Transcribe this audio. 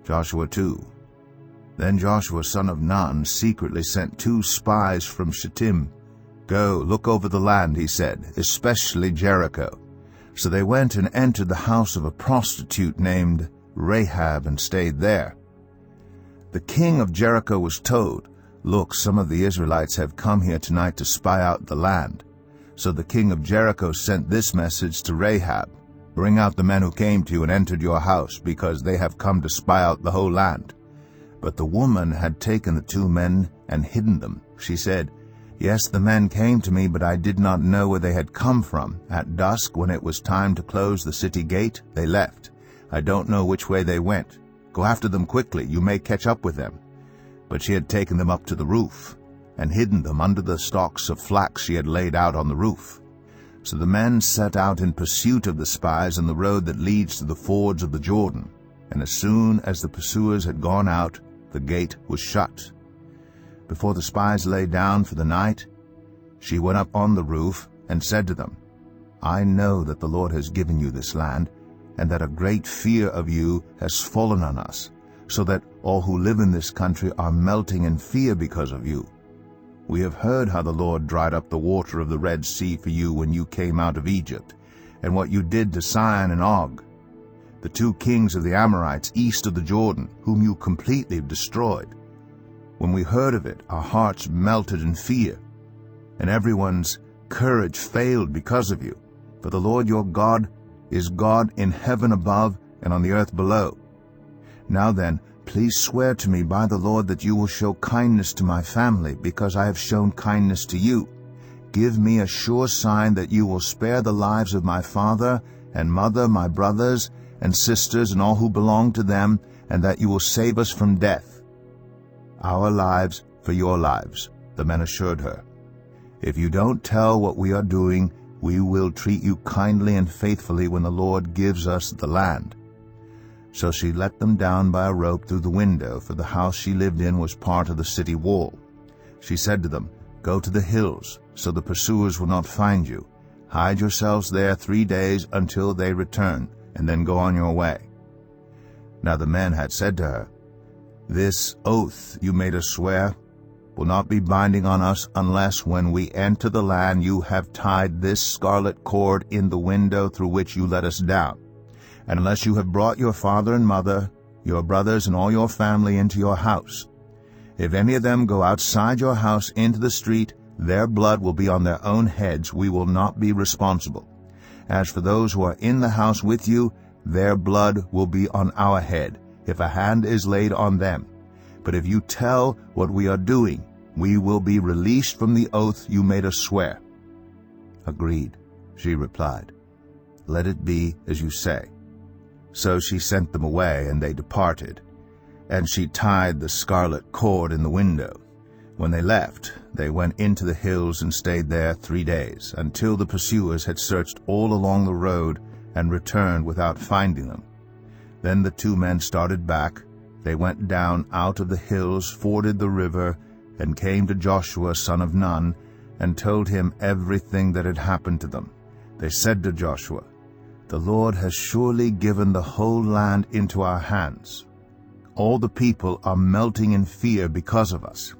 Joshua 2. Then Joshua son of Nun secretly sent 2 spies from Shittim. "Go, look over the land," he said, "especially Jericho." So they went and entered the house of a prostitute named Rahab and stayed there. The king of Jericho was told, "Look, some of the Israelites have come here tonight to spy out the land." So the king of Jericho sent this message to Rahab, "Bring out the men who came to you and entered your house, because they have come to spy out the whole land." But the woman had taken the 2 men and hidden them. She said, "Yes, the men came to me, but I did not know where they had come from. At dusk, when it was time to close the city gate, they left. I don't know which way they went. Go after them quickly. You may catch up with them." But she had taken them up to the roof and hidden them under the stalks of flax she had laid out on the roof. So the men set out in pursuit of the spies on the road that leads to the fords of the Jordan. And as soon as the pursuers had gone out, the gate was shut. Before the spies lay down for the night, she went up on the roof and said to them, "I know that the Lord has given you this land, and that a great fear of you has fallen on us, so that all who live in this country are melting in fear because of you. We have heard how the Lord dried up the water of the Red Sea for you when you came out of Egypt, and what you did to Sihon and Og, the 2 kings of the Amorites east of the Jordan, whom you completely destroyed. When we heard of it, our hearts melted in fear, and everyone's courage failed because of you. For the Lord your God is God in heaven above and on the earth below. Now then, please swear to me by the Lord that you will show kindness to my family, because I have shown kindness to you. Give me a sure sign that you will spare the lives of my father and mother, my brothers and sisters, and all who belong to them, and that you will save us from death." "Our lives for your lives," the men assured her. "If you don't tell what we are doing, we will treat you kindly and faithfully when the Lord gives us the land." So she let them down by a rope through the window, for the house she lived in was part of the city wall. She said to them, "Go to the hills, so the pursuers will not find you. Hide yourselves there 3 days until they return, and then go on your way." Now the men had said to her, "This oath you made us swear will not be binding on us unless when we enter the land you have tied this scarlet cord in the window through which you let us down, and unless you have brought your father and mother, your brothers, and all your family into your house. If any of them go outside your house into the street, their blood will be on their own heads. We will not be responsible. As for those who are in the house with you, their blood will be on our head, if a hand is laid on them. But if you tell what we are doing, we will be released from the oath you made us swear." "Agreed," she replied. "Let it be as you say." So she sent them away, and they departed, and she tied the scarlet cord in the window. When they left, they went into the hills and stayed there 3 days, until the pursuers had searched all along the road and returned without finding them. Then the 2 men started back. They went down out of the hills, forded the river, and came to Joshua son of Nun, and told him everything that had happened to them. They said to Joshua, "The Lord has surely given the whole land into our hands. All the people are melting in fear because of us.